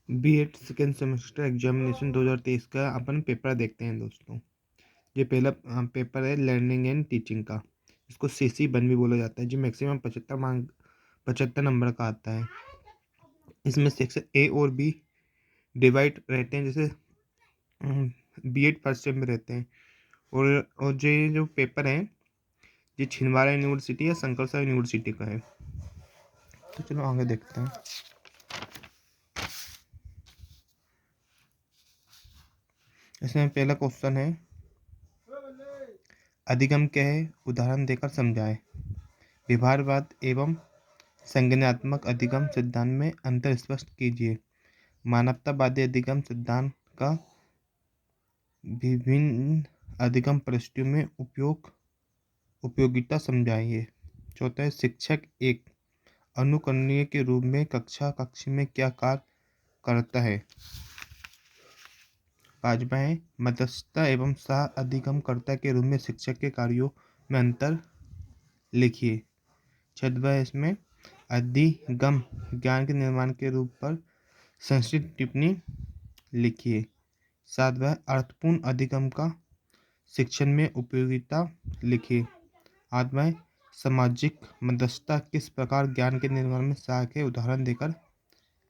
BEd second semester examination 2023 का अपन paper देखते हैं दोस्तों। ये पहला पेपर है लर्निंग एंड टीचिंग का। इसको CC1 भी बोला जाता है। जो मैक्सिमम 75 नंबर का आता है। इसमें सेक्शन ए और बी डिवाइड रहते हैं, जैसे बीएड फर्स्ट सेम में रहते हैं। और जो पेपर है ये छिंदवाड़ा यूनिवर्सिटी या शंकरसा यूनिवर्सिटी का है। तो चलो आगे देखते हैं। इसमें पहला क्वेश्चन है, अधिगम क्या है, उदाहरण देकर समझाएं। व्यवहारवाद एवं संज्ञानात्मक अधिगम सिद्धांत में अंतर स्पष्ट कीजिए। मानवतावादी अधिगम सिद्धांत का विभिन्न अधिगम परिस्थितियों में उपयोगिता समझाइए। चौथा है, शिक्षक एक अनुकरणीय के रूप में कक्ष में क्या कार्य करता है। पांचवा है, मध्यस्थता एवं सह अधिगमकर्ता के रूप में शिक्षक के कार्यों में अंतर लिखिए। छठवा है इसमें, अधिगम ज्ञान के निर्माण के रूप पर संक्षिप्त टिप्पणी लिखिए। सातवां है, अर्थपूर्ण अधिगम का शिक्षण में उपयोगिता लिखिए। आठवां है, सामाजिक मध्यस्थता किस प्रकार ज्ञान के निर्माण में सहायक है, उदाहरण देकर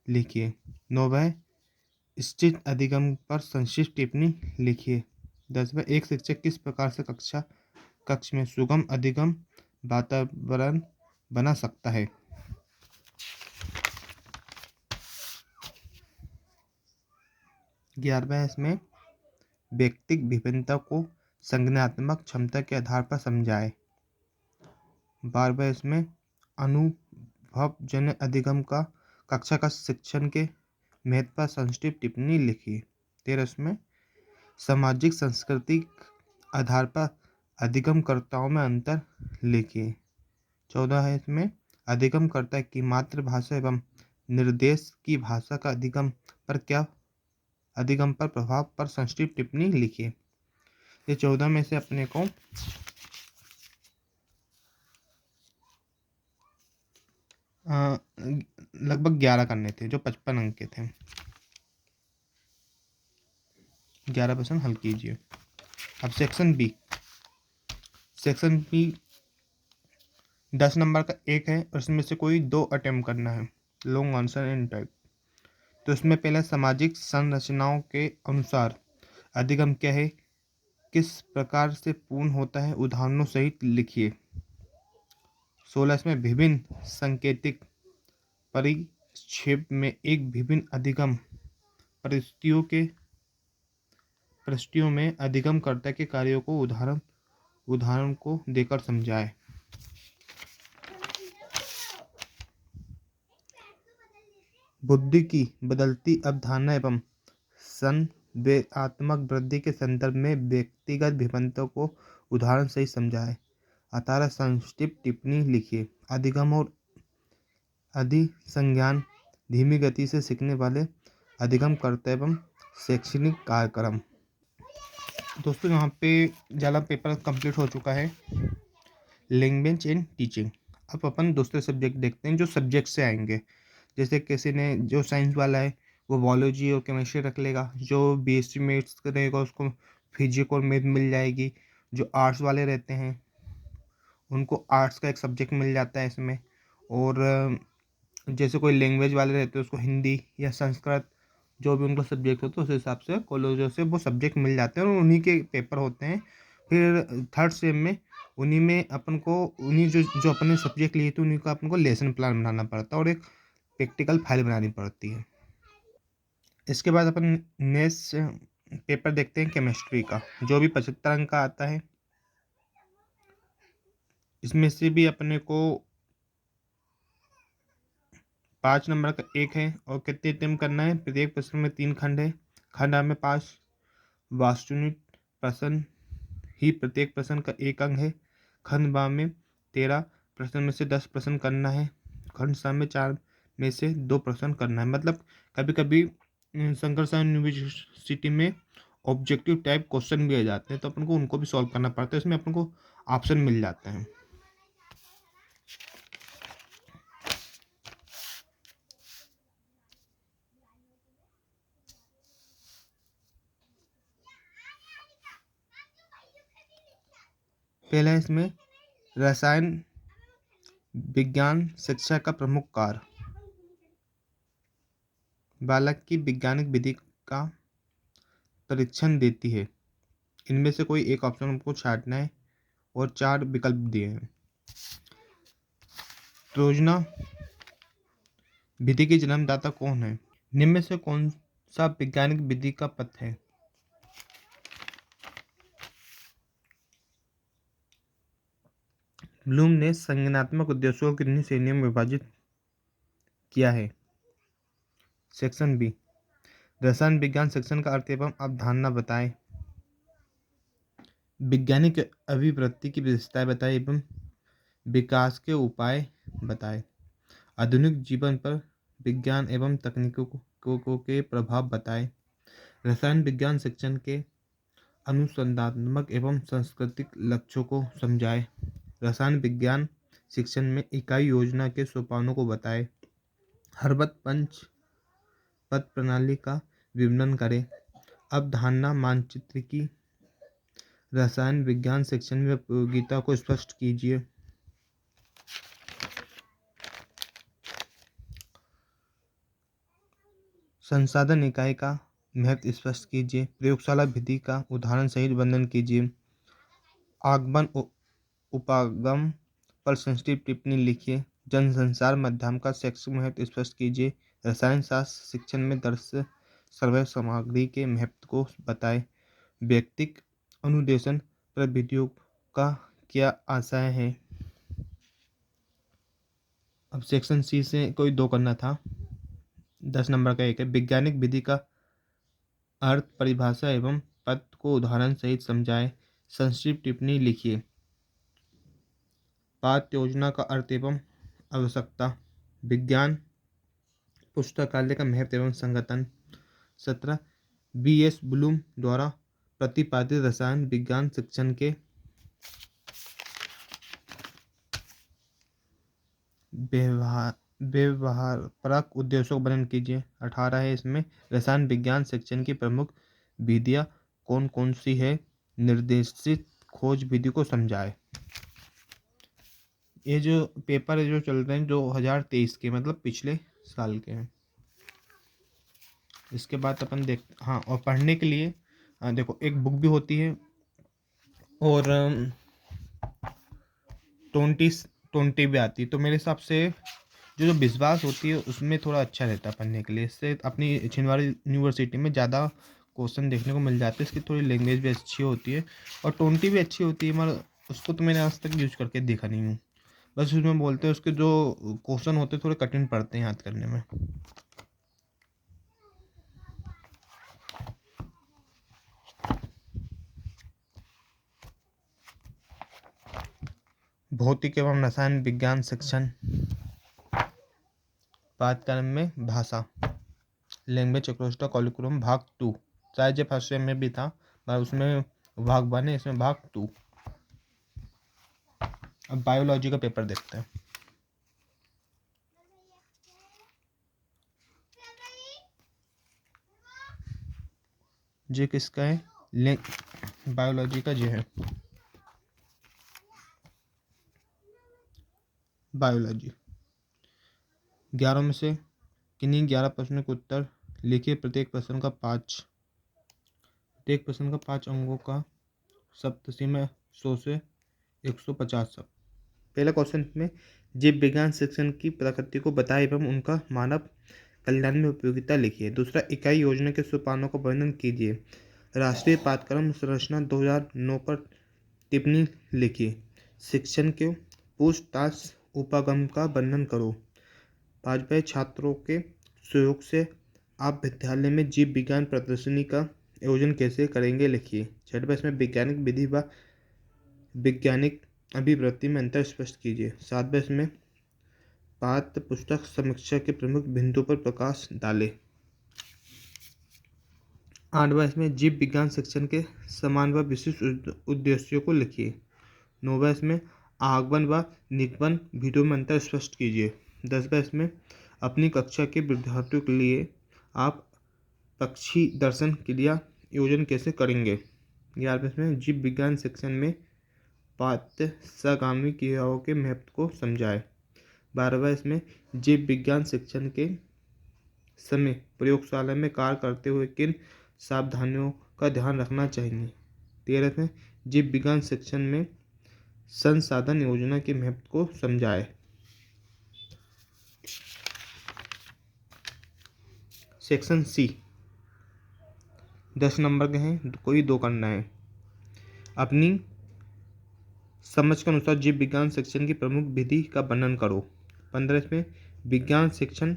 लिखिए। नौवां है, स्थित अधिगम पर संक्षिप्त टिप्पणी लिखिए। 10वां, एक शिक्षक किस प्रकार से कक्ष में सुगम अधिगम वातावरण बना सकता है। 11वां इसमें, व्यक्तिगत विभिन्नता को संज्ञानात्मक क्षमता के आधार पर समझाए। 12वां इसमें, अनुभवजन्य अधिगम का कक्षा का शिक्षण के महत्व पर संक्षिप्त टिप्पणी लिखिए। 13 इसमें, सामाजिक सांस्कृतिक आधार पर अधिगमकर्ताओं में अंतर लिखिए। 14 है इसमें, अधिगमकर्ता की मातृभाषा एवं निर्देश की भाषा का अधिगम पर प्रभाव पर संक्षिप्त टिप्पणी लिखिए। ये 14 में से अपने को लगभग 11 करने थे, जो 55 अंक के थे। 11 प्रश्न हल कीजिए। अब सेक्शन बी 10 नंबर का एक है और इसमें से कोई 2 अटेम्प्ट करना है, लॉन्ग आंसर इन टाइप। तो इसमें पहले, सामाजिक संरचनाओं के अनुसार अधिगम क्या है, किस प्रकार से पूर्ण होता है, उदाहरणों सहित लिखिए। 16 इसमें, विभिन्न सांकेतिक परिक्षेप में एक विभिन्न अधिगम परिस्थितियों में अधिगमकर्ता के कार्यों को उदाहरण को देकर समझाए। बुद्धि की बदलती अवधारणा एवं संवेदनात्मक वृद्धि के संदर्भ में व्यक्तिगत विभिन्नता को उदाहरण सहित समझाए। 18 संक्षिप्त टिप्पणी लिखिए। अधिगम और अधिसंज्ञान, धीमी गति से सीखने वाले अधिगमकर्ता एवं शैक्षणिक कार्यक्रम। दोस्तों यहाँ पे ज़्यादा पेपर कंप्लीट हो चुका है, लैंग्वेज एंड टीचिंग। अब अपन दूसरे सब्जेक्ट देखते हैं जो सब्जेक्ट से आएंगे। जैसे किसी ने, जो साइंस वाला है वो बायोलॉजी और केमिस्ट्री रख लेगा, जो BSc मैथ्स करेगा उसको फिजिक्स और मैथ मिल जाएगी। जो आर्ट्स वाले रहते हैं उनको आर्ट्स का एक सब्जेक्ट मिल जाता है इसमें। और जैसे कोई लैंग्वेज वाले रहते हैं उसको हिंदी या संस्कृत, जो भी उनको सब्जेक्ट होते हैं उस हिसाब से कॉलेजों से वो सब्जेक्ट मिल जाते हैं और उन्हीं के पेपर होते हैं। फिर थर्ड सेम में उन्हीं में अपन को उन्हीं जो अपने सब्जेक्ट लिए थे उन्हीं का अपन को लेसन प्लान बनाना पड़ता है और एक प्रैक्टिकल फाइल बनानी पड़ती है। इसके बाद अपन नेक्स्ट पेपर देखते हैं केमिस्ट्री का, जो भी 75 अंक का आता है। इसमें से भी अपने को 5 नंबर का एक है और कितने अटेम्प्ट करना है। प्रत्येक प्रश्न में 3 खंड है। खंड A में 5 वास्तुनिक प्रश्न ही प्रत्येक प्रश्न का 1 अंक है। खंड B में 13 प्रश्न में से 10 प्रश्न करना है। खंड C में 4 में से 2 प्रश्न करना है। मतलब कभी कभी शंकरसा यूनिवर्सिटी में ऑब्जेक्टिव टाइप क्वेश्चन भी आ जाते हैं तो अपन को उनको भी सॉल्व करना पड़ता है। इसमें अपन को ऑप्शन मिल जाते हैं। पहला है इसमें रसायन विज्ञान शिक्षा का प्रमुख कार्य। बालक की वैज्ञानिक विधि का परीक्षण देती है। इनमें से कोई एक ऑप्शन हमको छांटना है और 4 विकल्प दिए हैं। ट्रोजना विधि के जन्मदाता कौन है? निम्न में से कौन सा वैज्ञानिक विधि का पथ है? ब्लूम ने संज्ञानात्मक उद्देश्यों को कितनी श्रेणियों में विभाजित किया है? Section B. रसायन विज्ञान सेक्शन का अर्थ एवं अवधारणा बताएं। वैज्ञानिक अभिवृत्ति की विशेषताएं बताएं एवं विकास के उपाय बताएं। आधुनिक जीवन पर विज्ञान एवं तकनीकों के प्रभाव बताएं। रसायन विज्ञान सेक्शन के अनुसंधानात्मक एवं सांस्कृतिक लक्ष्यों को समझाएं। रसायन विज्ञान शिक्षण में इकाई योजना के सोपानों को बताएं। हर्बत पंच पद प्रणाली का विवरण करें। अवधारणा मानचित्र की रसायन विज्ञान सेक्शन में उपयोगिता को स्पष्ट कीजिए। संसाधन इकाई का महत्व स्पष्ट कीजिए। प्रयोगशाला विधि का उदाहरण सहित वर्णन कीजिए। आगमन उपागम पर संक्षिप्त टिप्पणी लिखिए। जनसंचार माध्यम का शैक्षिक महत्व स्पष्ट कीजिए। रसायन शास्त्र शिक्षण में दृश्य सर्वे सामग्री के महत्व को बताएं। व्यक्तिक अनुदेशन प्रविधियों का क्या आशय है? अब सेक्शन सी से कोई 2 करना था। 10 नंबर का एक है वैज्ञानिक विधि का अर्थ परिभाषा एवं पद को उदाहरण सहित समझाएं। संक्षिप्त टिप्पणी लिखिए। पाठ्य योजना का अर्थ एवं आवश्यकता। विज्ञान पुस्तकालय का महत्व एवं संगठन। 17 B.S. ब्लूम द्वारा प्रतिपादित रसायन विज्ञान शिक्षण के व्यवहारपरक उद्देश्यों का वर्णन कीजिए। 18 है इसमें रसायन विज्ञान शिक्षण की प्रमुख विधियां कौन कौन सी है? निर्देशित खोज विधि को समझाएं। ये जो पेपर है जो चल रहे हैं 2023 के मतलब पिछले साल के हैं। इसके बाद अपन हाँ और पढ़ने के लिए देखो एक बुक भी होती है और 20 भी आती है। तो मेरे हिसाब से जो विश्वास होती है उसमें थोड़ा अच्छा रहता है पढ़ने के लिए। इससे अपनी छिंदवाड़ा यूनिवर्सिटी में ज़्यादा क्वेश्चन देखने को मिल जाते हैं। इसकी थोड़ी लैंग्वेज भी अच्छी होती है और 20 भी अच्छी होती है, मगर उसको तो मैंने आज तक यूज करके देखा नहीं हूँ। बस उसमें बोलते हैं उसके जो क्वेश्चन होते हैं थोड़े कठिन पड़ते हैं याद करने में। भौतिक एवं रसायन विज्ञान सेक्शन पाठ्यक्रम में भाषा लैंग्वेज अक्रॉस द करिकुलम भाग 2 शायद जो फर्स्ट सेम में भी था पर उसमें भाग 1 है, इसमें भाग 2। अब बायोलॉजी का पेपर देखते हैं। ये किसका है? बायोलॉजी का जो है बायोलॉजी 11 में से किन्हीं 11 प्रश्नों के उत्तर लिखिए। प्रत्येक प्रश्न का 5 अंकों का सप्तसीमा 100 से 150 सब। पहला क्वेश्चन में जीव विज्ञान शिक्षण की प्रकृति को बताएं एवं उनका मानव कल्याण में उपयोगिता लिखिए। दूसरा इकाई योजना के सोपानों का वर्णन कीजिए। राष्ट्रीय पाठ्यक्रम संरचना 2009 पर टिप्पणी लिखिए। शिक्षण के पूछताछ उपागम का वर्णन करो। 5 छात्रों के सहयोग से आप विद्यालय में जीव विज्ञान प्रदर्शनी का आयोजन कैसे करेंगे लिखिए। 6 इसमें वैज्ञानिक विधि व वैज्ञानिक अभिवृत्ति में अंतर स्पष्ट कीजिए। 7 इसमें पाठ्य पुस्तक समीक्षा के प्रमुख बिंदुओं पर प्रकाश डालें। 8 इसमें जीव विज्ञान शिक्षण के समान व विशिष्ट उद्देश्यों को लिखिए। 9 इसमें आगमन व निगमन विधियों में अंतर स्पष्ट कीजिए। 10 इसमें अपनी कक्षा के विद्यार्थियों के लिए आप पक्षी दर्शन क्रिया आयोजन कैसे करेंगे। 11 इसमें जीव विज्ञान सेक्शन में पाठ्यक्रम क्रियाओं के महत्व को समझाए। 12वां इसमें जीव विज्ञान शिक्षण के समय प्रयोगशाला में कार्य करते हुए किन सावधानियों का ध्यान रखना चाहिए। 13 में जीव विज्ञान शिक्षण में संसाधन योजना के महत्व को समझाए। सेक्शन सी 10 नंबर के हैं, कोई 2 करना है। अपनी समझ के अनुसार जीव विज्ञान शिक्षण की प्रमुख विधि का वर्णन करो। 15 में विज्ञान शिक्षण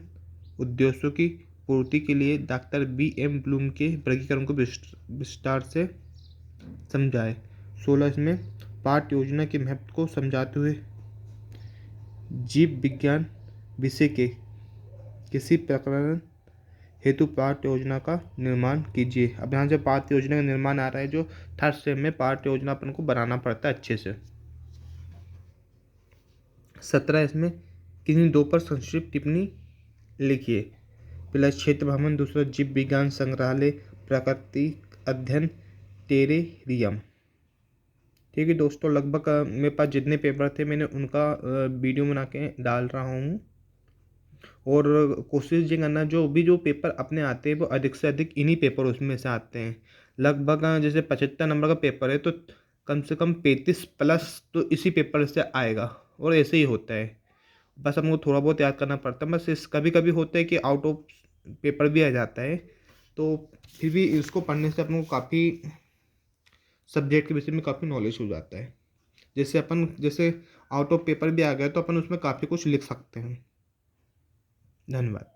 उद्देश्यों की पूर्ति के लिए डॉक्टर B.M. ब्लूम के वर्गीकरण को विस्तार से समझाए। 16 में पाठ्य योजना के महत्व को समझाते हुए जीव विज्ञान विषय के किसी प्रकरण हेतु पाठ्य योजना का निर्माण कीजिए। अब यहाँ से पाठ्य योजना का निर्माण आ रहा है, जो थर्ड सेम में पाठ्य योजना अपन को बनाना पड़ता है अच्छे से। 17 इसमें किन्हीं 2 पर संक्षिप्त टिप्पणी लिखिए। पहला क्षेत्र भ्रमण, दूसरा जीव विज्ञान संग्रहालय, प्राकृतिक अध्ययन, टेरेरियम। ठीक है दोस्तों, लगभग मेरे पास जितने पेपर थे मैंने उनका वीडियो बना के डाल रहा हूँ। और कोशिश ये करना जो भी पेपर अपने आते हैं वो अधिक से अधिक इन्हीं पेपर उसमें से आते हैं। लगभग जैसे 75 नंबर का पेपर है तो कम से कम 35 प्लस तो इसी पेपर से आएगा, और ऐसे ही होता है। बस हमको थोड़ा बहुत याद करना पड़ता है। बस इस कभी कभी होता है कि आउट ऑफ पेपर भी आ जाता है, तो फिर भी इसको पढ़ने से अपन को काफ़ी सब्जेक्ट के विषय में काफ़ी नॉलेज हो जाता है। जैसे आउट ऑफ पेपर भी आ गया तो अपन उसमें काफ़ी कुछ लिख सकते हैं। धन्यवाद।